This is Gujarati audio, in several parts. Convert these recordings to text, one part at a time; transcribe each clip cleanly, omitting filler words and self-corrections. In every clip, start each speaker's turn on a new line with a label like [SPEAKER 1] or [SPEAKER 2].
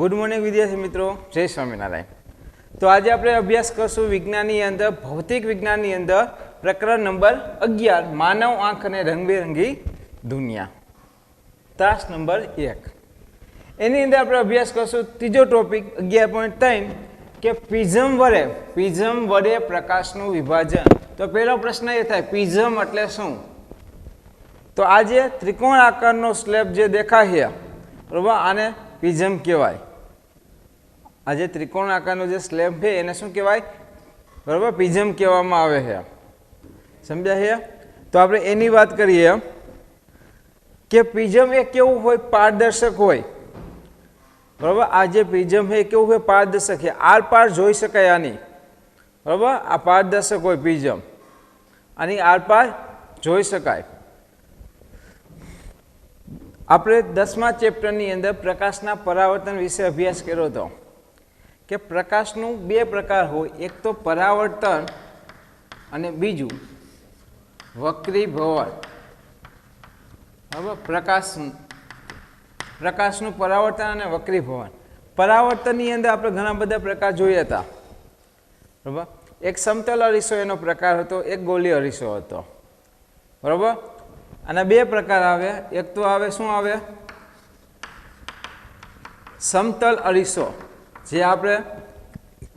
[SPEAKER 1] गुड मॉर्निंग विद्यार्थी मित्रों, जय स्वामीनारायण। तो आज આપણે અભ્યાસ કરશું વિજ્ઞાનની અંદર ભૌતિક વિજ્ઞાનની અંદર પ્રકરણ નંબર 11 માનવ આંખ અને રંગબેરંગી દુનિયા, તાસ નંબર 1। એની અંદર આપણે અભ્યાસ કરશું ત્રીજો ટોપિક 11.3 કે પ્રિઝમ વડે પ્રકાશનું વિભાજન। તો પહેલો પ્રશ્ન એ થાય પ્રિઝમ એટલે શું? તો આ જે ત્રિકોણ આકારનો સ્લેબ જે દેખાય છે બરાબર, આને પ્રિઝમ કહેવાય। આ જે ત્રિકોણ આકારનો જે સ્લેબ છે એને શું કહેવાય? બરાબર, પ્રિઝમ કહેવામાં આવે છે। સમજ્યા છે? તો આપણે એની વાત કરીએ કે પ્રિઝમ એ કેવું હોય? પારદર્શક હોય। બરાબર, આ જે પ્રિઝમ છે એ કેવું હોય? પારદર્શક છે, આર પાર જોઈ શકાય આની। બરાબર, આ પારદર્શક હોય પ્રિઝમ, આની આર પાર જોઈ શકાય। આપણે 10મા ચેપ્ટરની અંદર પ્રકાશના પરાવર્તન વિશે અભ્યાસ કર્યો હતો કે પ્રકાશનું બે પ્રકાર હોય, એક તો પરાવર્તન અને બીજું વક્રીભવન। બરાબર, પ્રકાશનું પરાવર્તન અને વક્રીભવન। પરાવર્તનની અંદર આપણે ઘણા બધા પ્રકાર જોયા હતા। બરાબર, એક સમતલ અરીસો એનો પ્રકાર હતો, એક ગોલીય અરીસો હતો। બરાબર, આના બે પ્રકાર આવે, એક તો આવે શું આવે? સમતલ અરીસો, જે આપણે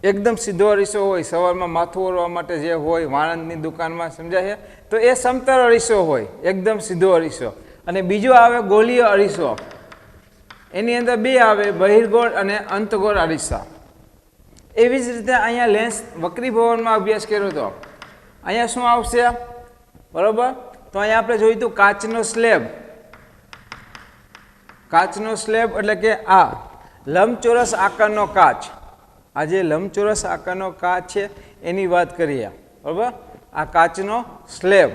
[SPEAKER 1] એકદમ સીધો અરીસો હોય, સવારમાં માથું ઓરવા માટે જે હોય વાણંદની દુકાનમાં, સમજાય છે? તો એ સમતલ અરીસો હોય, એકદમ સીધો અરીસો। અને બીજો આવે ગોલીય અરીસો, એની અંદર બે આવે, બહિર્ગોળ અને અંતગોળ અરીસા। એવી જ રીતે અહીંયા લેન્સ વક્રીભવનમાં અભ્યાસ કર્યો હતો। અહીંયા શું આવશે? બરાબર, તો અહીંયા આપણે જોયું હતું કાચનો સ્લેબ। કાચનો સ્લેબ એટલે કે આ લંબચોરસ આકારનો કાચ, આ જે લંબચોરસ આકારનો કાચ છે એની વાત કરીએ। બરાબર, આ કાચનો સ્લેબ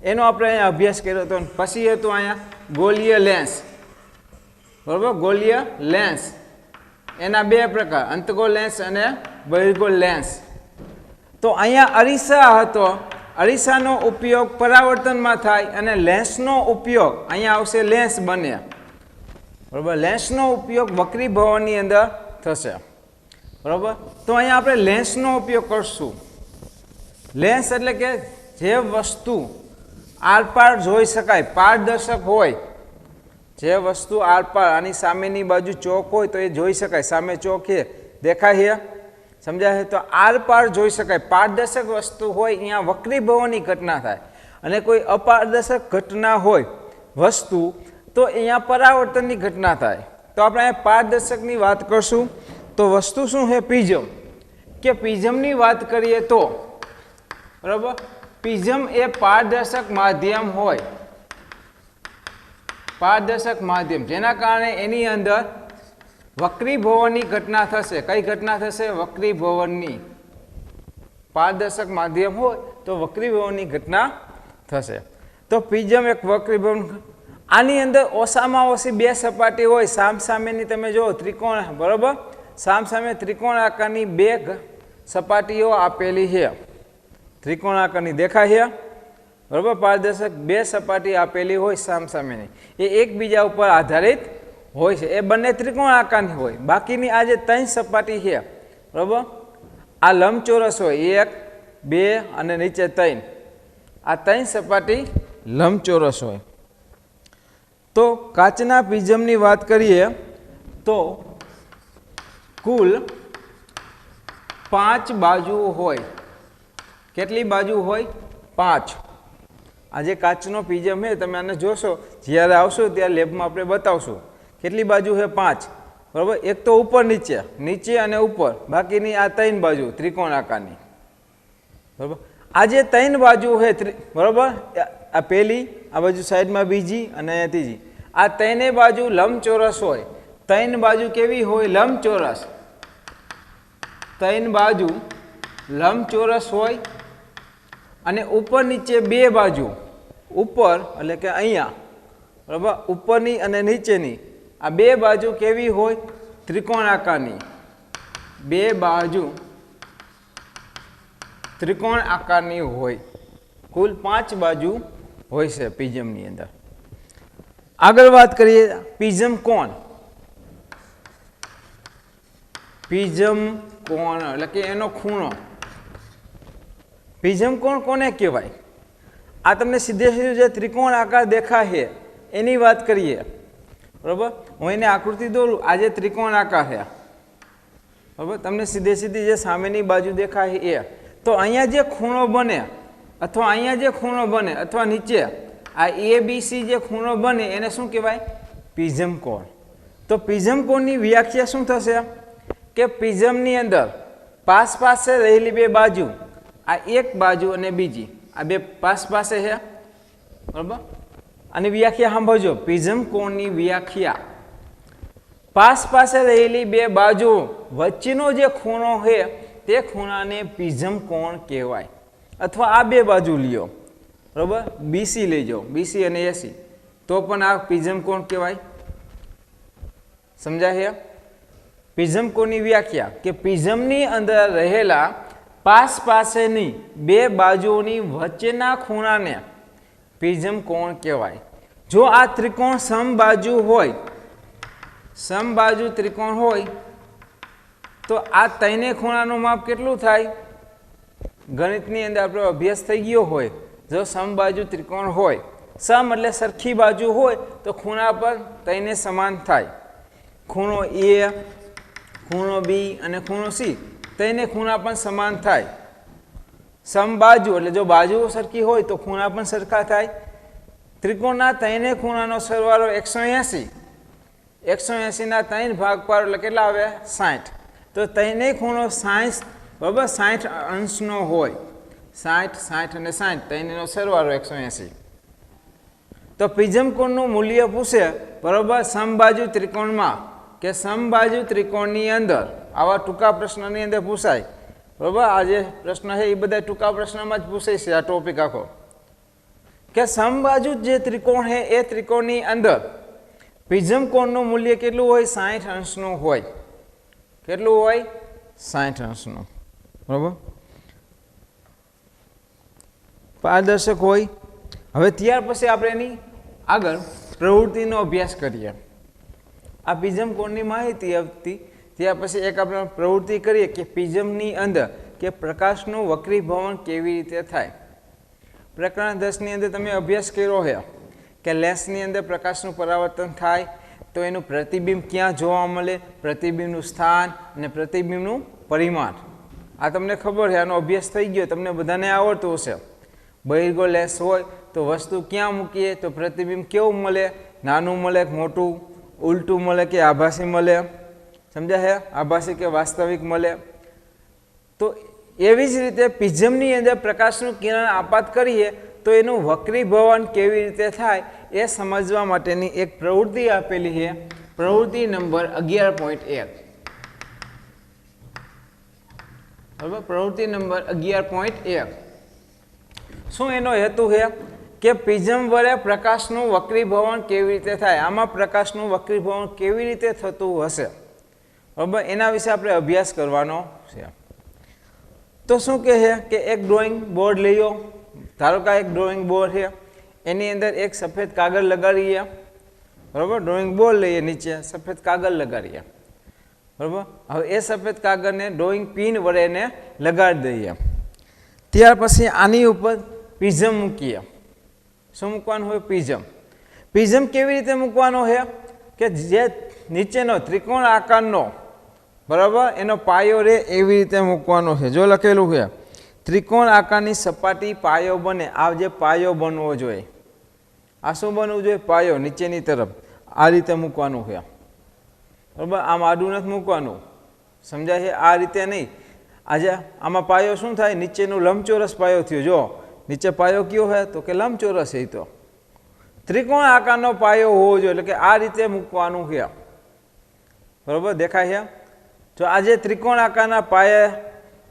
[SPEAKER 1] એનો આપણે અહીંયા અભ્યાસ કર્યો હતો। પછી હતું અહીંયા ગોલીય લેન્સ। બરાબર, ગોલીય લેન્સ એના બે પ્રકાર, અંતગોળ લેન્સ અને બહિર્ગોળ લેન્સ। તો અહીંયા અરીસા હતો, અરીસાનો ઉપયોગ પરાવર્તનમાં થાય અને લેન્સનો ઉપયોગ અહીંયા આવશે, લેન્સ બને। બરાબર, લેન્સનો ઉપયોગ વક્રીભવનની અંદર થશે। બરાબર, તો અહીંયા આપણે લેન્સનો ઉપયોગ કરશું। લેન્સ એટલે કે જે વસ્તુ આરપાર જોઈ શકાય, પારદર્શક હોય, જે વસ્તુ આરપાર, આની સામેની બાજુ ચોક હોય તો એ જોઈ શકાય, સામે ચોક છે દેખાય છે, સમજાય? તો આરપાર જોઈ શકાય, પારદર્શક વસ્તુ હોય અહીંયા વક્રીભવનની ઘટના થાય, અને કોઈ અપારદર્શક ઘટના હોય વસ્તુ તો અહીંયા પરાવર્તનની ઘટના થાય। તો આપણે અહીંયા પારદર્શકની વાત કરશું। તો વસ્તુ શું છે? પ્રિઝમ। કે પ્રિઝમની વાત કરીએ તો બરાબર, પ્રિઝમ એ પારદર્શક માધ્યમ હોય, પારદર્શક માધ્યમ, જેના કારણે એની અંદર વક્રીભવનની ઘટના થશે। કઈ ઘટના થશે? વક્રીભવનની। પારદર્શક માધ્યમ હોય તો વક્રીભવનની ઘટના થશે। તો પ્રિઝમ એક વક્રીભવન, આની અંદર ઓછામાં ઓછી બે સપાટી હોય, સામસામેની તમે જુઓ ત્રિકોણ, બરાબર, સામસામે ત્રિકોણ આકારની બે સપાટીઓ આપેલી છે, ત્રિકોણ આકારની દેખાય છે? બરાબર, પારદર્શક બે સપાટી આપેલી હોય સામસામેની, એ એકબીજા ઉપર આધારિત હોય છે, એ બંને ત્રિકોણ આકારની હોય। બાકીની આ જે ત્રણ સપાટી છે બરાબર, આ લંબચોરસ હોય, 1 2 અને નીચે 3, આ ત્રણ સપાટી લંબચોરસ હોય। તો કાચના પ્રિઝમની વાત કરીએ તો કુલ 5 બાજુ હોય। કેટલી બાજુ હોય? 5। આ જે કાચનો પ્રિઝમ છે તમે આને જોશો, જ્યારે આવશો ત્યારે લેબમાં આપણે બતાવશું કેટલી બાજુ છે? 5। બરાબર, એક તો ઉપર નીચે, નીચે અને ઉપર, બાકીની આ 3 બાજુ ત્રિકોણ આકારની। બરાબર, આ જે 3 બાજુ છે બરાબર, આ પહેલી, આ બાજુ સાઈડમાં બીજી અને અહીંયા ત્રીજી, આ 3 બાજુ લંબચોરસ હોય। 3 બાજુ કેવી હોય? લંબચોરસ। 3 બાજુ લંબચોરસ હોય, અને ઉપર નીચે બે બાજુ, ઉપર એટલે કે અહીંયા બરાબર, ઉપરની અને નીચેની આ બે બાજુ કેવી હોય? ત્રિકોણ આકારની। બે બાજુ ત્રિકોણ આકારની હોય। કુલ 5 બાજુ હોય છે પ્રિઝમની અંદર। આગળ વાત કરીએ પ્રિઝમ કોણ? પ્રિઝમ કોણ એટલે કે એનો ખૂણો. પ્રિઝમ કોણ કોને કહેવાય? આ તમને સીધે સીધું જે ત્રિકોણ આકાર દેખાય એની વાત કરીએ, બરાબર. હું એને આકૃતિ દોરું. આ જે ત્રિકોણ આકાર છે, બરાબર, તમને સીધે સીધી જે સામેની બાજુ દેખાય એ, તો અહીંયા જે ખૂણો બને અથવા અહીંયા જે ખૂણો બને અથવા નીચે આ ABC જે ખૂણો બને એને શું કહેવાય? પ્રિઝમ કોણ. તો પ્રિઝમ કોણની વ્યાખ્યા શું થશે કે પ્રિઝમની અંદર પાસે રહેલી બે બાજુ, આ એક બાજુ અને બીજી, આ બે પાસે છે, બરાબર. આની વ્યાખ્યા સાંભળજો. પ્રિઝમ કોણની વ્યાખ્યા, પાસે રહેલી બે બાજુ વચ્ચેનો જે ખૂણો છે તે ખૂણાને પ્રિઝમ કોણ કહેવાય. અથવા આ બે બાજુ લ્યો, બરાબર, BC લઈ જાઓ, BC અને AC, તો પણ આ પ્રિઝમ કોણ કહેવાય. સમજાય? પ્રિઝમ કોણની વ્યાખ્યા કે પ્રિઝમની અંદર રહેલા પાસેની બે બાજુઓની વચ્ચેના ખૂણાને પ્રિઝમ કોણ કહેવાય. જો આ ત્રિકોણ સમબાજુ હોય, સમબાજુ ત્રિકોણ હોય, તો આ ત્રણે ખૂણાનું માપ કેટલું થાય? ગણિતની અંદર આપણો અભ્યાસ થઈ ગયો હોય, જો સમબાજુ ત્રિકોણ હોય, સમ એટલે સરખી બાજુ હોય, તો ખૂણા પર ત્રણે સમાન થાય. ખૂણો A, ખૂણો B અને ખૂણો C, ત્રણે ખૂણા પણ સમાન થાય. સમબાજુ એટલે જો બાજુઓ સરખી હોય તો ખૂણા પણ સરખા થાય. ત્રિકોણના ત્રણે ખૂણાનો સરવાળો 180, 180ના 3 ભાગ પાડો એટલે કેટલા આવે? 60. તો ત્રણેય ખૂણો 60, બરાબર, 60 અંશનો હોય. 60, 60 અને 60 ત્રણેયનો સરવાળો 180. તો પ્રિઝમ કોણનું મૂલ્ય પૂછે, બરાબર, સમબાજુ ત્રિકોણમાં કે સમબાજુ ત્રિકોણની અંદર, આવા ટૂંકા પ્રશ્નની અંદર પૂછાય, બરાબર. આ જે પ્રશ્ન છે એ બધા ટૂંકા પ્રશ્નમાં જ પૂછાય છે. આ ટોપિક આખો કે સમબાજુ જે ત્રિકોણ છે એ ત્રિકોણની અંદર પ્રિઝમ કોણનું મૂલ્ય કેટલું હોય? 60 અંશનું હોય. કેટલું હોય? 60 અંશનું, બરાબર. પારદર્શક હોય. હવે ત્યાર પછી આપણે એની આગળ પ્રવૃત્તિનો અભ્યાસ કરીએ. આ પ્રિઝમ કોણની માહિતી આપતી ત્યાર પછી એક આપણે પ્રવૃત્તિ કરીએ કે પ્રિઝમની અંદર કે પ્રકાશનું વક્રીભવન કેવી રીતે થાય. પ્રકરણ 10ની અંદર તમે અભ્યાસ કર્યો છે કે લેન્સની અંદર પ્રકાશનું પરાવર્તન થાય તો એનું પ્રતિબિંબ ક્યાં જોવા મળે, પ્રતિબિંબનું સ્થાન અને પ્રતિબિંબનું પરિમાણ. આ તમને ખબર છે, આનો અભ્યાસ થઈ ગયો, તમને બધાને આવડતું હશે. બહિર્ગો લેન્સ હોય તો વસ્તુ ક્યાં મૂકીએ તો પ્રતિબિંબ કેવું મળે? નાનું મળે કે મોટું, ઉલટું મળે કે આભાસી મળે? સમજાય છે? આભાસી કે વાસ્તવિક મળે? તો એવી જ રીતે પ્રિઝમની અંદર પ્રકાશનું કિરણ આપાત કરીએ તો એનું વક્રીભવન કેવી રીતે થાય એ સમજવા માટેની એક પ્રવૃત્તિ આપેલી છે. પ્રવૃત્તિ નંબર 11.1, બરાબર. પ્રવૃત્તિ નંબર 11.1. શું એનો હેતુ છે કે પ્રિઝમ વડે પ્રકાશનું વક્રીભવન કેવી રીતે થાય. આમાં પ્રકાશનું વક્રીભવન કેવી રીતે થતું હશે, બરાબર, એના વિશે આપણે અભ્યાસ કરવાનો છે. તો શું કહે છે કે એક ડ્રોઈંગ બોર્ડ લઈ લો. ધારો કે એક ડ્રોઈંગ બોર્ડ છે, એની અંદર એક સફેદ કાગળ લગાડીએ, બરાબર. ડ્રોઈંગ બોર્ડ લઈએ, નીચે સફેદ કાગળ લગાડીએ, બરાબર. હવે એ સફેદ કાગળને ડ્રોઈંગ પિન વડે એને લગાડી દઈએ. ત્યાર પછી આની ઉપર પ્રિઝમ મૂકીએ. શું મૂકવાનું હોય? પ્રિઝમ. પ્રિઝમ કેવી રીતે મૂકવાનો છે કે જે નીચેનો ત્રિકોણ આકારનો, બરાબર, એનો પાયો રહે એવી રીતે મૂકવાનો છે. જો લખેલું છે ત્રિકોણ આકારની સપાટી પાયો બને, આ જે પાયો બનવો જોઈએ, આ શું બનવું જોઈએ? પાયો નીચેની તરફ આ રીતે મૂકવાનું છે, બરાબર. આમ આડું નથી મૂકવાનું, સમજાય છે? આ રીતે નહીં. આજે આમાં પાયો શું થાય? નીચેનું લંબચોરસ પાયો થયો. જો નીચે પાયો કયો છે તો કે લંબચોરસ છે. તો ત્રિકોણ આકારનો પાયો હોવો જોઈએ, એટલે કે આ રીતે મૂકવાનું છે, બરાબર. દેખાય છે? જો આ જે ત્રિકોણ આકારના પાયા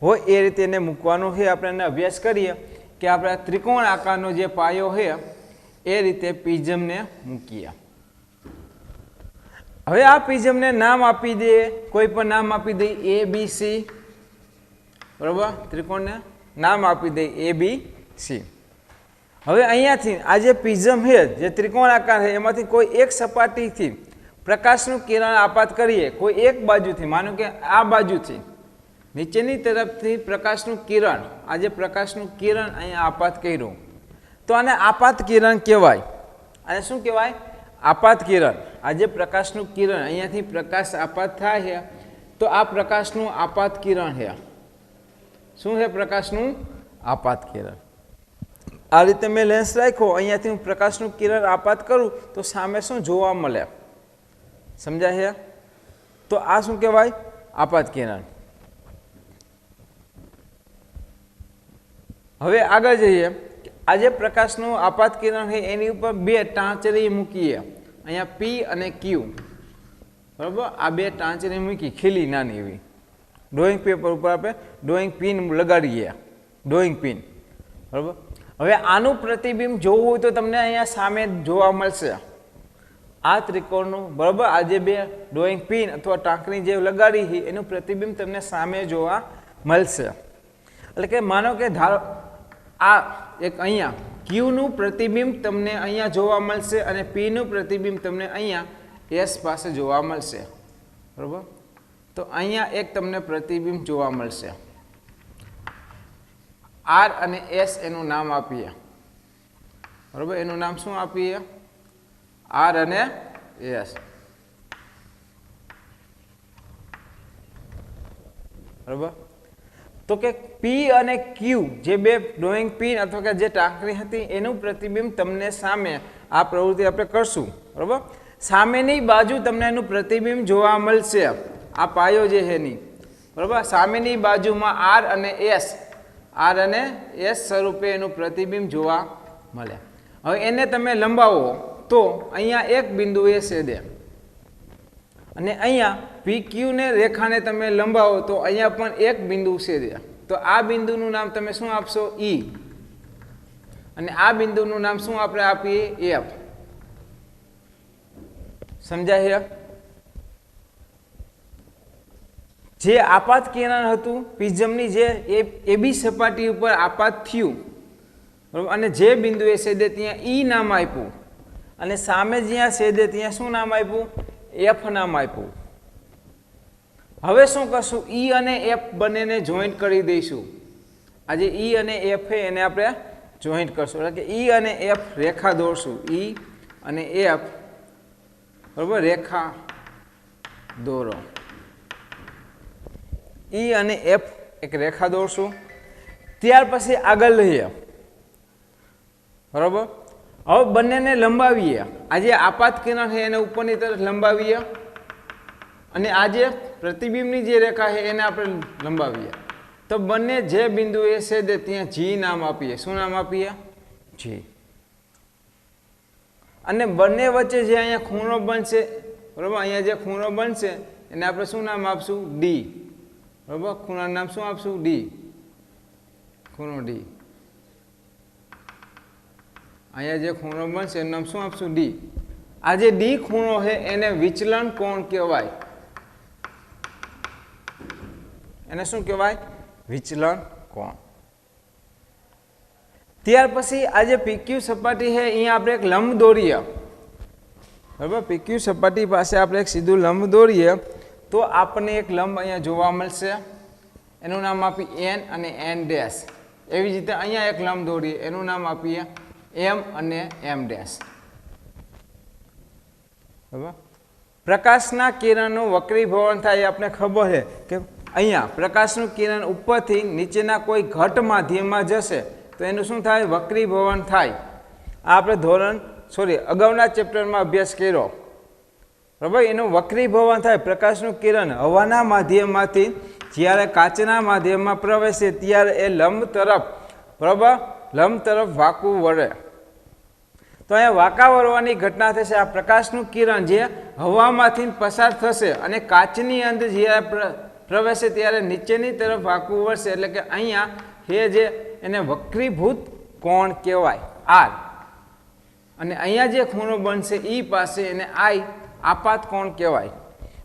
[SPEAKER 1] હોય એ રીતે એને મૂકવાનું છે. આપણે એને અભ્યાસ કરીએ કે આપણે ત્રિકોણ આકારનો જે પાયો છે એ રીતે પ્રિઝમને મૂકીએ. હવે આ પ્રિઝમને નામ આપી દઈએ, કોઈ પણ નામ આપી દઈએ, ABC, બરાબર. ત્રિકોણને નામ આપી દઈએ ABC. હવે અહીંયાથી આ જે પ્રિઝમ છે, જે ત્રિકોણ આકાર છે, એમાંથી કોઈ એક સપાટીથી પ્રકાશનું કિરણ આપાત કરીએ કોઈ એક બાજુથી, માનો કે આ બાજુથી નીચેની તરફથી પ્રકાશનું કિરણ, આ જે પ્રકાશનું કિરણ અહીંયા આપાત કર્યું, તો આને આપાત કિરણ કહેવાય. અને શું કહેવાય? આપાત કિરણ. આ જે પ્રકાશનું કિરણ અહીંયાથી પ્રકાશ આપાત થાય છે, તો આ પ્રકાશનું આપાત કિરણ છે. શું છે? પ્રકાશનું આપાત કિરણ. આ રીતે મેં લેન્સ રાખ્યો, અહીંયાથી હું પ્રકાશનું કિરણ આપાત કરું તો સામે શું જોવા મળે? સમજાય છે? તો આ શું કહેવાય? આપાત કિરણ. હવે આગળ જઈએ. આ જે પ્રકાશનું આપાત કિરણ છે એની ઉપર બે ટાંચરી મૂકીએ, અહીંયા પી અને ક્યુ, બરાબર? આ બે ટાંચરી મૂકી ખીલી નાની એવી ડ્રોઈંગ પેપર ઉપર આપણે ડ્રોઈંગ પિન લગાડીએ, ડ્રોઈંગ પિન, બરાબર? હવે આનું પ્રતિબિંબ જોવું હોય તો તમને અહીંયા સામે જોવા મળશે આ ત્રિકોણનું, બરાબર? આ જે બે ડ્રોઈંગ પિન અથવા ટાંકણી જે લગાડી છે એનું પ્રતિબિંબ તમને સામે જોવા મળશે. એટલે કે માનો કે ધારો આ એક અહીંયા ક્યુનું પ્રતિબિંબ તમને અહીંયા જોવા મળશે અને પીનું પ્રતિબિંબ તમને અહીંયા એસ પાસે જોવા મળશે, બરાબર? તો અહીંયા એક તમને પ્રતિબિંબ જોવા મળશે. આર અને એસ એનું નામ આપીએ, બરાબર? એનું નામ શું આપીએ? આર અને એસ, બરાબર? તો કે પી અને ક્યુ જે બે ડ્રોઈંગ પિન અથવા કે જે ટાંકણી હતી એનું પ્રતિબિંબ તમને સામે આ પ્રવૃત્તિ આપણે કરશું, બરાબર? સામેની બાજુ તમને એનું પ્રતિબિંબ જોવા મળશે, આ પાયો જે છે એની, બરાબર? સામેની બાજુમાં આર અને એસ સ્વરૂપે એનું પ્રતિબિંબ જોવા મળે. હવે એને તમે લંબાવો તો અહીંયા એક બિંદુએ છેદે અને અહીંયા PQ ને રેખાને તમે લંબાવો તો અહીંયા પણ એક બિંદુ છેદે. તો આ બિંદુનું નામ તમે શું આપશો? E. અને આ બિંદુનું નામ શું આપણે આપીએ? F. સમજાય? જે આપાત કિરણ હતું પ્રિઝમની જે AB સપાટી ઉપર આપાત થયું, બરાબર? અને જે બિંદુએ છેદે ત્યાં E નામ આપ્યું અને સામે જ્યાં છેદે ત્યાં શું નામ આપ્યું? F નામ આપ્યું. હવે શું કરશું? E અને F બંનેને જોઈન્ટ કરી દઈશું. આ જે E અને F છે એને આપણે જોઈન્ટ કરશું, એટલે કે E અને F રેખા દોરશું. E અને F, બરાબર? રેખા દોરો. E અને F એક રેખા દોરશું. ત્યાર પછી આગળ લઈએ, બરાબર? હવે બંનેને લંબાવીએ. આ જે આપાત કિરણ છે એને ઉપરની તરફ લંબાવીએ અને આ જે પ્રતિબિંબની જે રેખા છે એને આપણે લંબાવીએ. તો બંને જે બિંદુએ છેદે ત્યાં G નામ આપીએ. શું નામ આપીએ? G. અને બંને વચ્ચે જે અહીંયા ખૂણો બનશે, બરાબર? અહીંયા જે ખૂણો બનશે એને આપણે શું નામ આપશું? D. બરાબર? ખૂણાનું નામ શું આપશું? D. ખૂણો D. અહીંયા જે ખૂણો બનશે એનું નામ શું આપશું? D. આ જે D ખૂણો છે એને વિચલન કોણ કહેવાય. એને શું કહેવાય? વિચલન કોણ. ત્યાર પછી આ જે PQ સપાટી છે અહીંયા આપણે એક લંબ દોરીએ, બરાબર? PQ સપાટી પાસે આપણે એક સીધું લંબ દોરીએ તો આપણને એક લંબ અહીંયા જોવા મળશે. એનું નામ આપીએ N અને N ડેશ. એવી જ રીતે અહીંયા એક લંબ દોરીએ, એનું નામ આપીએ M અને M ડેશ, બરાબર? પ્રકાશના કિરણનું વક્રીભવન થાય એ આપણે ખબર છે કે અહીંયા પ્રકાશનું કિરણ ઉપરથી નીચેના કોઈ ઘટ માધ્યમમાં જશે તો એનું શું થાય? વક્રીભવન થાય. આ આપણે અગાઉના ચેપ્ટરમાં અભ્યાસ કર્યો, બરાબર? એનું વક્રીભવન થાય. પ્રકાશનું કિરણ હવાના માધ્યમમાંથી જ્યારે કાચના માધ્યમમાં પ્રવેશે ત્યારે એ લંબ તરફ, બરાબર? લંબ તરફ વાંકું વળે. તો અહીંયા વાંકા વળવાની ઘટના થશે. આ પ્રકાશનું કિરણ જે હવામાંથી પસાર થશે અને કાચની અંદર જ્યારે પ્રવેશે ત્યારે નીચેની તરફ વાંકું વળશે, એટલે કે અહીંયા એ જે એને વક્રીભૂત કોણ કહેવાય, R. અને અહીંયા જે ખૂણો બનશે E પાસે એને I આપાત કોણ કહેવાય.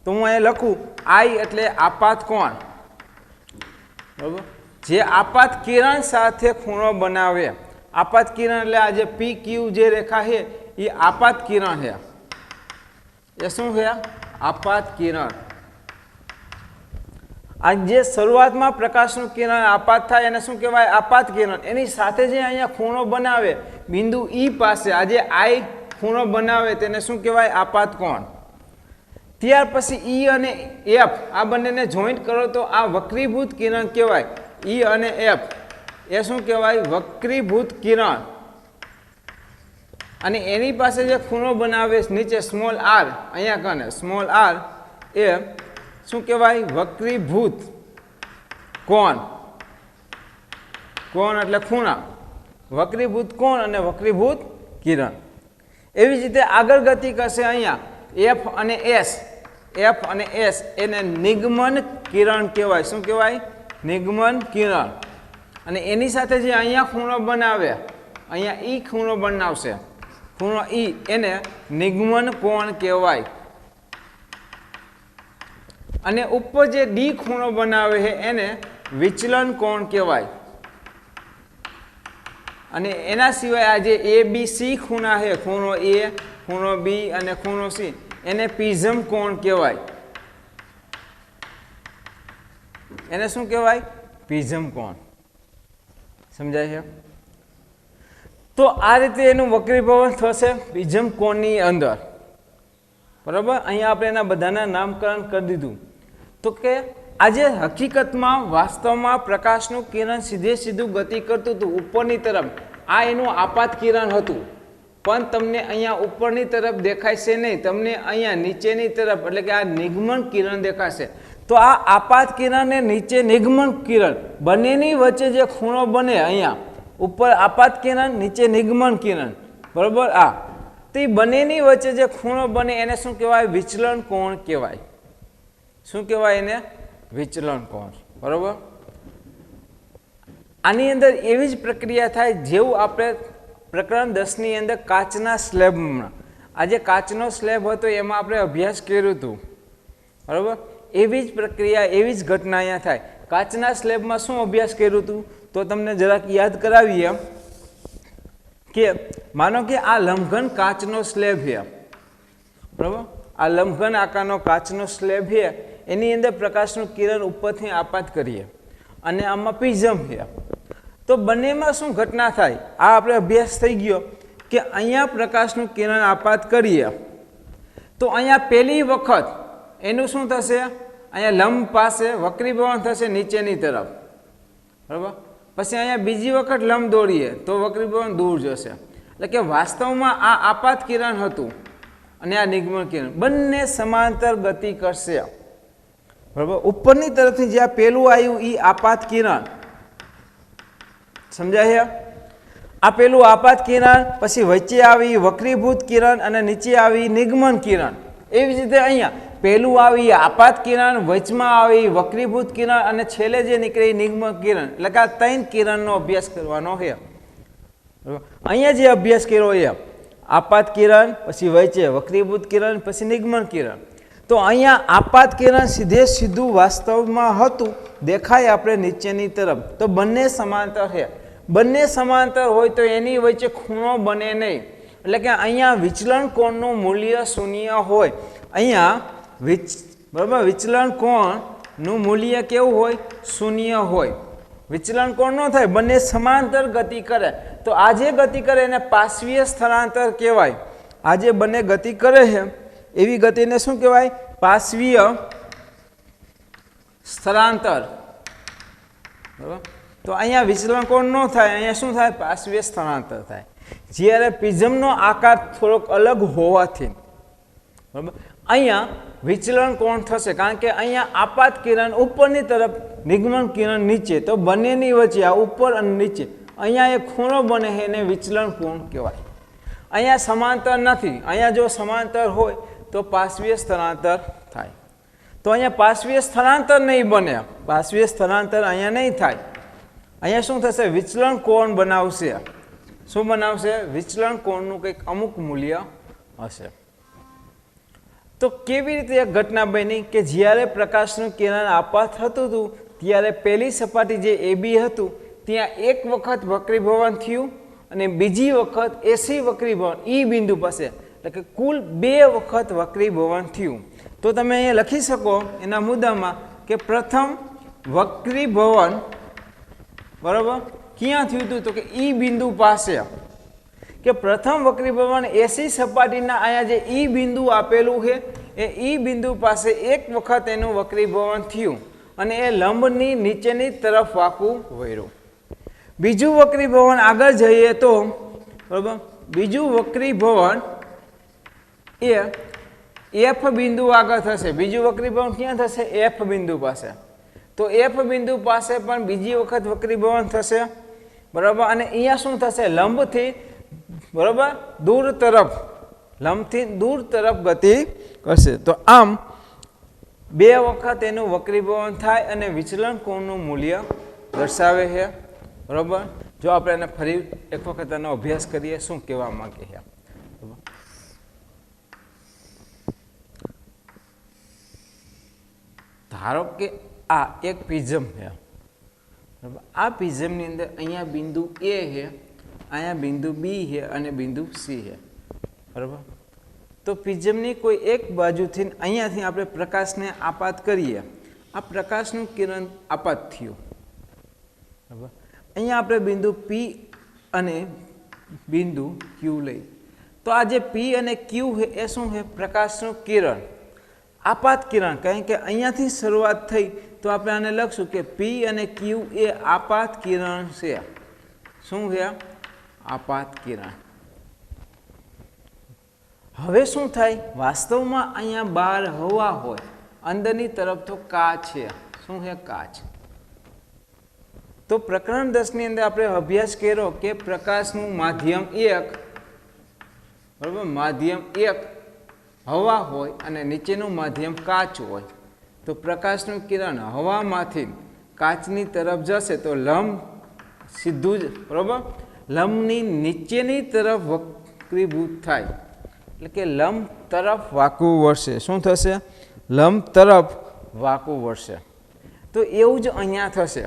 [SPEAKER 1] તો હું અહીંયા લખું I એટલે આપાત કોણ, બરાબર? જે આપાત કિરણ સાથે ખૂણો બનાવે. આપાત કિરણ એટલે આ જે PQ જે રેખા છે એ આપાત કિરણ છે. એ શું છે? આપાત કિરણ. આ જે શરૂઆતમાં પ્રકાશનું કિરણ આપાત થાય એને શું કહેવાય? આપાત કિરણ. એની સાથે જે અહીંયા ખૂણો બનાવે બિંદુ ઈ પાસે, આ જે આઈ ખૂણો બનાવે તેને શું કહેવાય? આપાત કોણ. ત્યાર પછી ઈ અને એફ આ બંનેને જોઈન્ટ કરો તો આ વક્રીભૂત કિરણ કહેવાય. ઈ અને એફ એ શું કહેવાય? વક્રીભૂત કિરણ. અને એની પાસે જે ખૂણો બનાવે નીચે સ્મોલ આર, અહીંયા કને સ્મોલ આર, એ શું કહેવાય? વક્રીભૂત કોણ. કોણ એટલે ખૂણા. વક્રીભૂત કોણ અને વક્રીભૂત કિરણ. એવી જ રીતે આગળ ગતિ કરશે. અહીંયા એફ અને એસ, એફ અને એસ એને નિગમન કિરણ કહેવાય. શું કહેવાય? નિગમન કિરણ. અને એની સાથે જે અહીંયા ખૂણો બનાવે, અહીંયા ઈ ખૂણો બનાવશે, ખૂણો ઈ, એને નિગમન કોણ કહેવાય. અને ઉપર જે ડી ખૂણો બનાવે છે એને વિચલન કોણ કહેવાય. અને એના સિવાય આ જે એ બી સી ખૂણા છે, ખૂણો એ, ખૂણો બી અને ખૂણો સી, એને પ્રિઝમ કોણ કહેવાય. એને શું કહેવાય? પ્રિઝમ કોણ. સમજાય છે? તો આ રીતે એનું વક્રીભવન થશે પ્રિઝમ કોણની અંદર. બરાબર. અહીંયા આપણે એના બધાના નામકરણ કરી દીધું. તો કે આજે હકીકતમાં વાસ્તવમાં પ્રકાશનું કિરણ સીધે સીધું ગતિ કરતું હતું ઉપરની તરફ. આ એનું આપાત કિરણ હતું. પણ તમને અહીંયા ઉપરની તરફ દેખાશે નહીં, તમને અહીંયા નીચેની તરફ એટલે કે આ નિગમન કિરણ દેખાશે. તો આ આપાત કિરણ અને નીચે નિગમન કિરણ બંનેની વચ્ચે જે ખૂણો બને, અહીંયા ઉપર આપાત કિરણ, નીચે નિગમન કિરણ, બરાબર. આ તો એ બંનેની વચ્ચે જે ખૂણો બને એને શું કહેવાય? વિચલન કોણ કહેવાય. શું કહેવાય એને? વિચલન કોણ. બરાબર. આની અંદર એવી જ પ્રક્રિયા થાય જેવું આપણે પ્રકરણ 10ની અંદર કાચના સ્લેબમાં, આજે કાચનો સ્લેબ હતો એમાં આપણે અભ્યાસ કર્યું હતું. બરાબર. એવી જ પ્રક્રિયા, એવી જ ઘટના અહીંયા થાય. કાચના સ્લેબમાં શું અભ્યાસ કર્યું હતું તો તમને જરાક યાદ કરાવીએ કે માનો કે આ લંબઘન કાચનો સ્લેબ છે. બરાબર. આ લંબઘન આકારનો કાચનો સ્લેબ છે, એની અંદર પ્રકાશનું કિરણ ઉપરથી આપાત કરીએ અને આમાં પ્રિઝમ છે. તો બંનેમાં શું ઘટના થાય? આ આપણે અભ્યાસ થઈ ગયો કે અહીંયા પ્રકાશનું કિરણ આપાત કરીએ તો અહીંયા પહેલી વખત એનું શું થશે? અહીંયા લંબ પાસે વક્રીભવન થશે નીચેની તરફ. બરાબર. પછી અહીંયા બીજી વખત લંબ દોરીએ તો વક્રીભવન દૂર જશે. એટલે કે વાસ્તવમાં આ આપાત કિરણ હતું અને આ નિગમન કિરણ બંને સમાંતર ગતિ કરશે. બરાબર. ઉપરની તરફથી જ્યાં પેલું આવ્યું એ આપાત કિરણ. સમજાય? આ પેલું આપાત કિરણ, પછી વચ્ચે આવી વક્રીભૂત કિરણ અને નીચે આવી નિગમન કિરણ. એવી જ રીતે અહીંયા પહેલું આવી આપાત કિરણ, વચમાં આવી વક્રીભૂત કિરણ અને છેલ્લે જે નીકળી નિગમન કિરણ. એટલે કે આ 3 કિરણનો અભ્યાસ કરવાનો છે. અહીંયા જે અભ્યાસ કર્યો એ આપાત કિરણ, પછી વચ્ચે વક્રીભૂત કિરણ, પછી નિગમન કિરણ. તો અહીંયા આપાત કિરણ સીધે સીધું વાસ્તવમાં હતું, દેખાય આપણે નીચેની તરફ. તો બંને સમાંતર છે. બંને સમાંતર હોય તો એની વચ્ચે ખૂણો બને નહીં. એટલે કે અહીંયા વિચલન કોણનું મૂલ્ય 0 હોય. અહીંયા બરાબર વિચલન કોણનું મૂલ્ય કેવું હોય? 0 હોય. વિચલન કોણ ન થાય, બંને સમાંતર ગતિ કરે. તો આ જે ગતિ કરે એને પાર્શ્વીય સ્થળાંતર કહેવાય. આ જે બંને ગતિ કરે છે એવી ગતિને શું કહેવાય? પાર્શ્વીય સ્થળાંતર. બરાબર. તો અહીંયા વિચલન કોણ ન થાય, અહીંયા શું થાય? પાર્શ્વીય સ્થળાંતર થાય. જ્યારે પ્રિઝમનો આકાર થોડોક અલગ હોવાથી બરાબર અહીંયા વિચલન કોણ થશે, કારણ કે અહીંયા આપાત કિરણ ઉપરની તરફ, નિગમન કિરણ નીચે. તો બંનેની વચ્ચે આ ઉપર અને નીચે અહીંયા એક ખૂણો બને છે એને વિચલન કોણ કહેવાય. અહીંયા સમાંતર નથી. અહીંયા જો સમાંતર હોય તો પાર્શ્વીય સ્થળાંતર થાય. તો અહીંયા પાર્શ્વીય સ્થળાંતર નહીં બને. પાર્શ્વીય સ્થળાંતર અહીંયા નહીં થાય. અહીંયા શું થશે? વિચલન કોણ બનાવશે. શું બનાવશે? વિચલન કોણનું કંઈક અમુક મૂલ્ય હશે. તો કેવી રીતે એક ઘટના બની કે જ્યારે પ્રકાશનું કિરણ આપાત થતું હતું ત્યારે પહેલી સપાટી જે AB હતું ત્યાં એક વખત વક્રીભવન થયું અને બીજી વખત એસી વક્રીભવન ઈ બિંદુ પાસે એટલે કે કુલ 2 વખત વક્રીભવન થયું. તો તમે અહીંયા લખી શકો એના મુદ્દામાં કે પ્રથમ વક્રીભવન બરાબર ક્યાં થયું હતું, તો કે ઈ બિંદુ પાસે, કે પ્રથમ વક્રીભવન એસી સપાટીના અહીંયા જે ઈ બિંદુ આપેલું છે એ ઈ બિંદુ પાસે એક વખત એનું વક્રીભવન થયું અને એ લંબની નીચેની તરફ વાંકું વળ્યું. બીજું વક્રીભવન આગળ જઈએ તો બરાબર, બીજું વક્રીભવન એ એફ બિંદુ આગળ થશે. બીજું વક્રીભવન ક્યાં થશે? એફ બિંદુ પાસે. તો એફ બિંદુ પાસે પણ બીજી વખત વક્રીભવન થશે બરાબર. અને અહીંયા શું થશે? લંબથી બરાબર દૂર તરફ, લંબથી દૂર તરફ ગતિ કરશે. તો આમ 2 વખત એનું વક્રીભવન થાય અને વિચલન કોણનું મૂલ્ય દર્શાવે છે બરાબર. જો આપણે એને ફરી એક વખત એનો અભ્યાસ કરીએ શું કહેવા માંગે છે. ધારો કે આ એક પ્રિઝમ છે બરાબર. આ પ્રિઝમની અંદર અહીંયા બિંદુ એ છે, અહીંયા બિંદુ બી છે અને બિંદુ સી છે બરાબર. તો પ્રિઝમની કોઈ એક બાજુથી અહીંયાથી આપણે પ્રકાશને આપાત કરીએ. આ પ્રકાશનું કિરણ આપાત થયું બરાબર. અહીંયા આપણે બિંદુ પી અને બિંદુ ક્યુ લઈ. તો આ જે પી અને ક્યુ છે એ શું છે? પ્રકાશનું કિરણ, આપાત કિરણ. કારણ કે અહીંયાથી શરૂઆત થઈ તો આપણે આને લખશું કે પી અને ક્યુ એ આપાત કિરણ છે. શું છે? આપાત કિરણ. હવે શું થાય? વાસ્તવમાં અહીંયા બહાર હવા હોય, અંદરની તરફ તો કાચ છે. શું છે? કાચ. તો પ્રકરણ 10 ની અંદર આપણે અભ્યાસ કર્યો કે પ્રકાશનું માધ્યમ 1 બરાબર, માધ્યમ 1 હવા હોય અને નીચેનું માધ્યમ કાચ હોય. તો પ્રકાશનું કિરણ હવામાંથી કાચની તરફ જશે તો લંબ સીધું જ બરાબર લંબની નીચેની તરફ વક્રીભૂત થાય, એટલે કે લંબ તરફ વાંકું વળશે. શું થશે? લંબ તરફ વાંકું વળશે. તો એવું જ અહીંયા થશે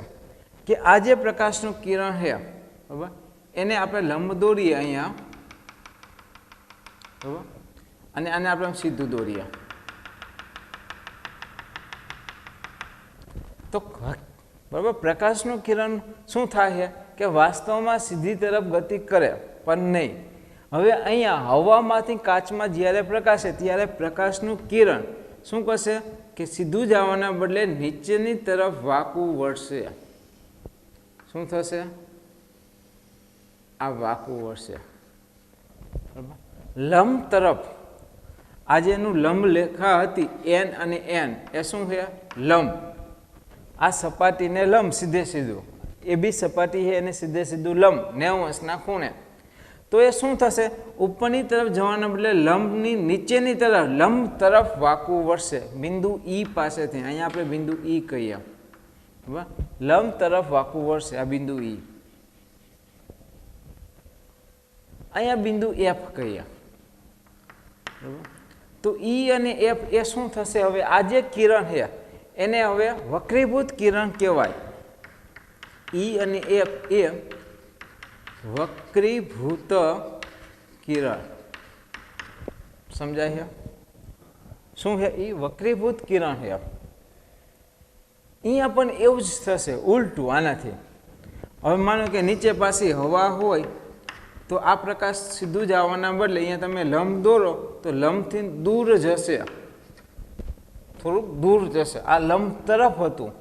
[SPEAKER 1] કે આ જે પ્રકાશનું કિરણ છે બરાબર, એને આપણે લંબ દોરીએ અહીંયા બરાબર, અને આને આપણે સીધું દોરીએ. તો બરાબર પ્રકાશનું કિરણ શું થાય છે કે વાસ્તવમાં સીધી તરફ ગતિ કરે પણ નહીં. હવે અહીંયા હવામાંથી કાચમાં જ્યારે પ્રકાશે ત્યારે પ્રકાશનું કિરણ શું કરશે કે સીધું જવાના બદલે નીચેની તરફ વાંકું વળશે. શું થશે? આ વાંકું વળશે બરાબર લંબ તરફ. આજે એનું લંબ રેખા હતી એન અને એન, એ શું છે? લંબ. આ સપાટીને લંબ સીધે સીધું, એ બી સપાટી છે એને સીધે સીધું લંબ 90 અંશના ખૂણે. તો એ શું થશે? ઉપરની તરફ જવાના બદલે લંબની નીચેની તરફ, લંબ તરફ વાંકું વળશે. બિંદુ ઈ પાસેથી, અહીંયા આપણે બિંદુ ઈ કહીએ બરાબર, લંબ તરફ વાંકું વળશે. આ બિંદુ ઈ, અહીંયા બિંદુ એફ કહીએ બરાબર. તો ઈ અને એફ એ શું થશે? હવે આ જે કિરણ છે એને હવે વક્રીભૂત કિરણ કહેવાય. ઈ અને એફ એ વક્રીભૂત કિરણ. સમજાય છે? શું છે? એ વક્રીભૂત કિરણ છે. અહીંયા પણ એવું જ થશે, ઉલટું આનાથી. હવે માનો કે નીચે પાછી હવા હોય તો આ પ્રકાશ સીધું જ આવવાના બદલે અહીંયા તમે લંબ દોરો તો લંબથી દૂર જશે, થોડુંક દૂર જશે. આ લંબ તરફ હતું.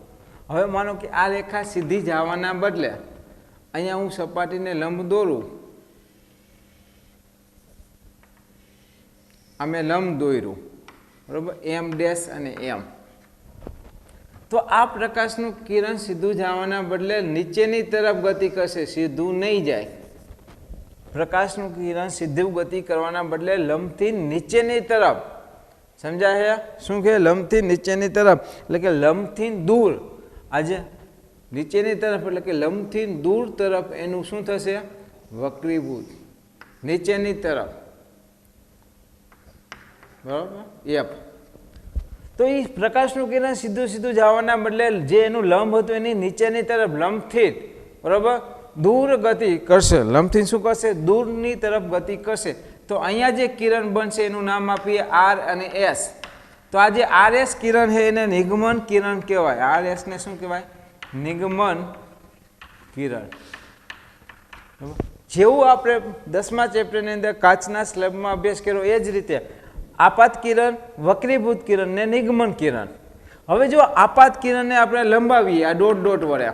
[SPEAKER 1] હવે માનો કે આ રેખા સીધી જ આવવાના બદલે અહીંયા હું સપાટીને લંબ દોરું, અમે લંબ દોર્યું બરાબર, એમ ડેશ અને એમ. તો આ પ્રકાશનું કિરણ સીધું જવાના બદલે નીચેની તરફ ગતિ કરશે, સીધું નહીં જાય. પ્રકાશનું કિરણ સીધું ગતિ કરવાના બદલે લંબથી નીચેની તરફ. સમજાય? શું કે લંબથી નીચેની તરફ, એટલે કે લંબથી દૂર. આજે નીચેની તરફ એટલે કે લંબથી દૂર તરફ એનું શું થશે? વક્રીભૂત. નીચેની તરફ બરાબર એફ. તો એ પ્રકાશનું કિરણ સીધું સીધું જવાના બદલે જે એનું લંબ હતું એની નીચેની તરફ લંબથી બરાબર દૂર ગતિ કરશે. લંબથી શું કરશે? દૂરની તરફ ગતિ કરશે. તો અહીંયા જે કિરણ બનશે એનું નામ આપીએ આર અને એસ. તો આ જે આર એસ કિરણ છે એને નિગમન કિરણ કહેવાય. આર એસ ને શું કહેવાય? નિગમન કિરણ. જેવું આપણે 10મા ચેપ્ટરની અંદર કાચના સ્લેબમાં અભ્યાસ કર્યો એ જ રીતે આપાત કિરણ, વક્રીભૂત કિરણ ને નિગમન કિરણ. હવે જો આપાત કિરણને આપણે લંબાવીએ આ ડોટ ડોટ વડે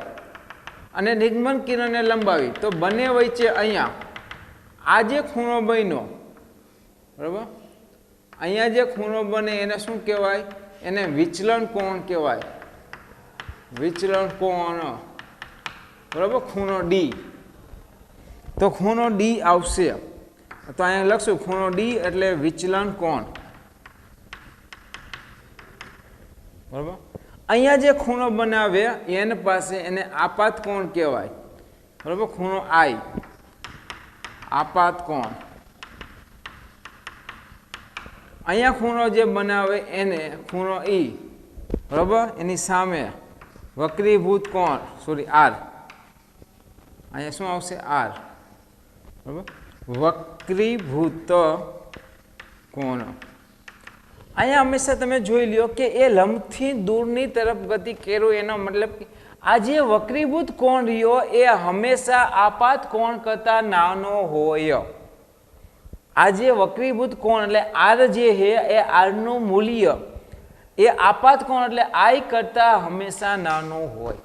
[SPEAKER 1] અને નિગમન કિરણને લંબાવી તો બંને વચ્ચે અહીંયા આ જે ખૂણો બન્યો, બરાબર, અહીંયા જે ખૂણો બને એને શું કહેવાય? એને વિચલન કોણ કહેવાય. વિચલન કોણ, બરાબર, ખૂણો ડી. તો ખૂણો ડી આવશે. તો અહીંયા લખશું ખૂણો ડી એટલે વિચલન કોણ, બરાબર. અહીંયા જે ખૂણો બનાવે એન પાસે એને આપાત કોણ કહેવાય, બરાબર. ખૂણો આઈ આપાત કોણ. અહીંયા ખૂણો જે બનાવે એને ખૂણો ઈ, બરાબર, એની સામે વક્રીભૂત કોણ, સોરી આર. અહીંયા શું આવશે? આર, બરાબર, વક્રીભૂત કોણ. અહીંયા હંમેશા તમે જોઈ લ્યો કે એ લંબથી દૂરની તરફ ગતિ કર્યો એનો મતલબ કે આ જે વક્રીભૂત કોણ રહ્યો એ હંમેશા આપાત કોણ કરતા નાનો હોય. આ જે વક્રીભૂત કોણ એટલે આર જે છે એ આરનું મૂલ્ય એ આપાત કોણ એટલે આઈ કરતા હંમેશા નાનો હોય.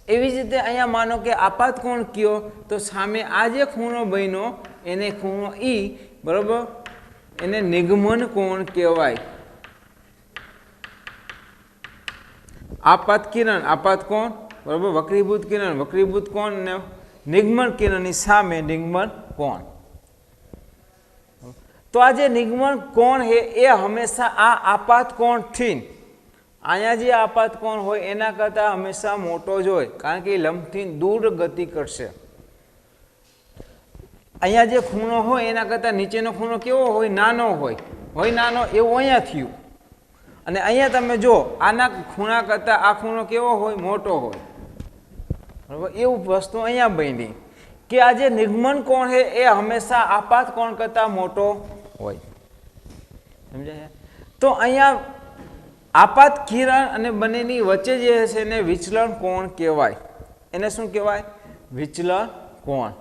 [SPEAKER 1] એવી જ રીતે અહીંયા માનો કે આપાત કોણ કયો તો સામે આ જે ખૂણો બન્યો એને ખૂણો ઈ, બરાબર, એને નિગમન કોણ કહેવાય. આપાત કિરણ આપાત કોણ, બરાબર, વક્રીભૂત કિરણ વક્રીભૂત કોણ ને નિગમન કિરણની સામે નિગમન કોણ. તો આ જે નિગમન કોણ છે એ હંમેશા આ આપાત કોણથી અહીંયા જે આપાત કોણ હોય એના કરતાં હંમેશા મોટો જ હોય, કારણ કે એ લંબથી દૂર ગતિ કરશે. અહીંયા જે ખૂણો હોય એના કરતાં નીચેનો ખૂણો કેવો હોય? નાનો હોય. નાનો એવું અહીંયા થયું. અને અહીંયા તમે જો આના ખૂણા કરતાં આ ખૂણો કેવો હોય? મોટો હોય, બરાબર. એવું વસ્તુ અહીંયા બની કે આ જે નિગમન કોણ છે એ હંમેશા આપાત કોણ કરતાં મોટો હોય. સમજાય? તો અહીંયા આપાત કિરણ અને બંનેની વચ્ચે જે છે એને વિચલન કોણ કહેવાય. એને શું કહેવાય? વિચલન કોણ.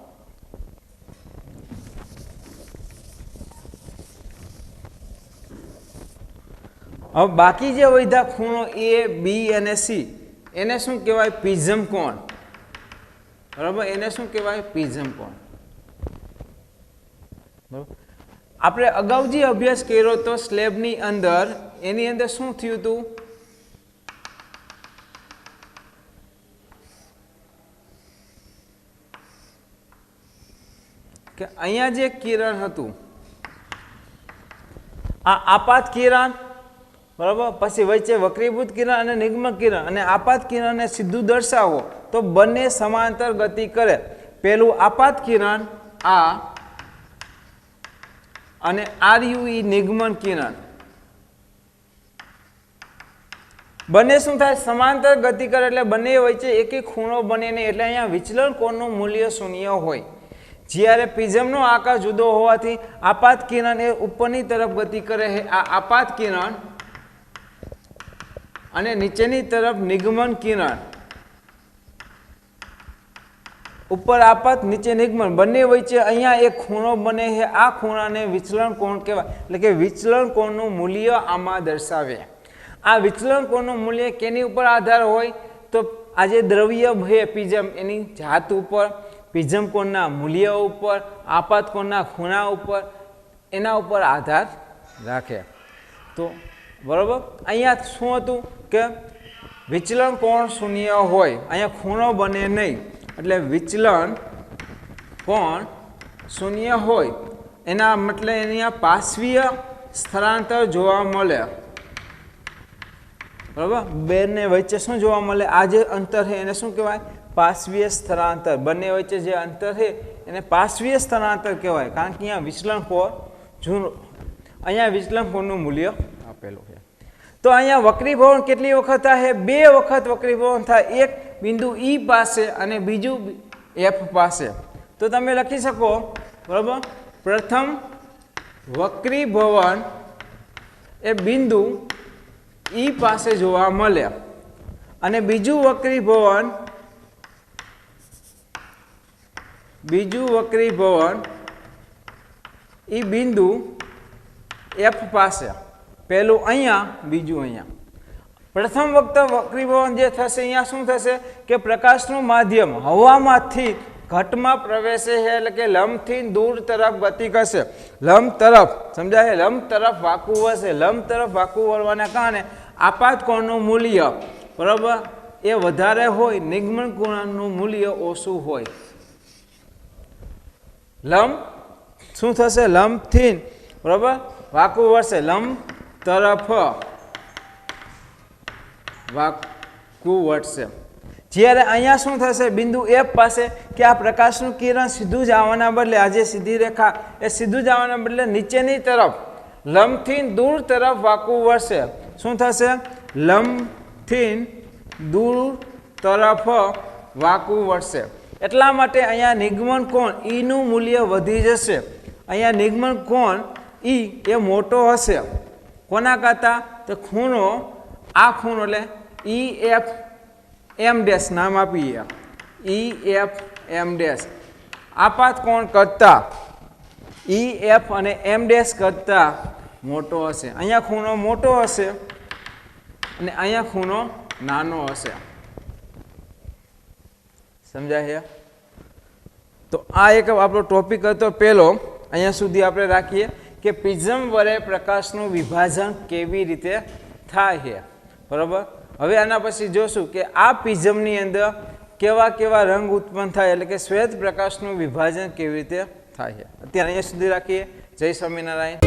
[SPEAKER 1] હવે બાકી જે વધ્યા ખૂણો એ, બી અને સી એને શું કહેવાય? પ્રિઝમ કોણ, બરાબર. એને શું કહેવાય? પ્રિઝમ કોણ, બરાબર. આપણે અગાઉ જે અભ્યાસ કર્યો તો સ્લેબની અંદર એની અંદર શું થયું હતું? કે અહીંયા જે કિરણ હતું આ આપાત કિરણ, બરાબર, પછી વચ્ચે વક્રીભૂત કિરણ અને નિગમન કિરણ, અને આપાત કિરણને સીધું દર્શાવો તો બંને સમાંતર ગતિ કરે. પેલું આપાત કિરણ આ અને આર્યુ ઈ નિગમન કિરણ બંને શું થાય? સમાંતર ગતિ કરે એટલે બંને વચ્ચે એક ખૂણો બને નહીં, એટલે અહીંયા વિચલન કોણનું મૂલ્ય શૂન્ય હોય. જ્યારે પ્રિઝમનો આકાર જુદો હોવાથી આપાત કિરણ એ ઉપરની તરફ ગતિ કરે છે, આ આપાત કિરણ, અને નીચેની તરફ નિગમન કિરણ. ઉપર આપાત નીચે નિગમન બંને વચ્ચે અહીંયા એક ખૂણો બને છે. આ ખૂણાને વિચલન કોણ કહેવાય. એટલે કે વિચલન કોણનું મૂલ્ય આમાં દર્શાવે. આ વિચલન કોણનું મૂલ્ય કેની ઉપર આધાર હોય? તો આ જે દ્રવ્ય છે પ્રિઝમ એની જાત ઉપર, પ્રિઝમ કોણના મૂલ્ય ઉપર, આપાત કોણના ખૂણા ઉપર, એના ઉપર આધાર રાખે. તો બરાબર, અહીંયા શું હતું કે વિચલન કોણ શૂન્ય હોય, અહીંયા ખૂણો બને નહીં, એટલે વિચલન કોણ શૂન્ય હોય. એના મતલબ અહીંયા પાર્શ્વીય સ્થળાંતર જોવા મળે, બરાબર. બેને વચ્ચે શું જોવા મળે? આ જે અંતર છે એને શું કહેવાય? પાર્શ્વીય સ્થળાંતર. બંને વચ્ચે જે અંતર છે એને પાર્શ્વીય સ્થળાંતર કહેવાય, કારણ કે અહીંયા વિચલન કોણ જૂનું, અહીંયા વિચલન કોણનું મૂલ્ય આપેલું છે. તો અહીંયા વક્રીભવન કેટલી વખત થાય? 2 વખત વક્રીભવન થાય. એક બિંદુ ઈ પાસે અને બીજું એફ પાસે. તો તમે લખી શકો, બરાબર, પ્રથમ વક્રીભવન એ બિંદુ ઈ પાસે જોવા મળે અને બીજું વક્રીભવન ઈ બિંદુ એફ પાસે, પહેલું અહીંયા, બીજું અહીંયા. પ્રથમ વખત વક્રીભવન જે થશે અહીંયા શું થશે કે પ્રકાશનું માધ્યમ હવામાંથી ઘટમાં પ્રવેશે છે, એટલે કે લંબથી દૂર તરફ ગતિ કરશે. લંબ તરફ, સમજાય? લંબ તરફ વાંકું વળશે. લંબ તરફ વાંકું વળવાના કારણે આપાત કોણનું મૂલ્ય, બરાબર, એ વધારે હોય, નિગમન કોણનું મૂલ્ય ઓછું હોય. લંબ શું થશે? લંબથી, બરાબર, વાંકું વળશે. લંબ તરફ વાંકું વળશે. જ્યારે અહીંયા શું થશે? બિંદુ એફ પાસે કે આ પ્રકાશનું કિરણ સીધું જ આવવાના બદલે, આ જે સીધી રેખા એ સીધું જ આવવાના બદલે નીચેની તરફ લંબથી દૂર તરફ વાંકું વળશે. શું થશે? લંબથી દૂર તરફ વાંકું વળશે. એટલા માટે અહીંયા નિગમન કોણ ઈનું મૂલ્ય વધી જશે. અહીંયા નિગમન કોણ ઈ એ મોટો હશે. કોના કરતાં? તો ખૂણો, આ ખૂણો એટલે ઈ એફ એમ ડેશ નામ આપીએ. ઈ એફ એમ ડેશ આપાત કોણ કરતા ઈ એફ અને એમ ડેશ કરતા મોટો હશે. અહીંયા ખૂણો મોટો હશે અને અહીંયા ખૂણો નાનો હશે. સમજાય છે? તો આ એક આપણો ટોપિક હતો પહેલો. અહીંયા સુધી આપણે રાખીએ કે પ્રિઝમ વડે પ્રકાશનું વિભાજન કેવી રીતે થાય છે, બરાબર. હવે આના પછી જોશું કે આ પ્રિઝમની અંદર કેવા કેવા રંગ ઉત્પન્ન થાય, એટલે કે શ્વેત પ્રકાશનું વિભાજન કેવી રીતે થાય છે. અત્યારે અહીંયા સુધી રાખીએ. જય સ્વામિનારાયણ.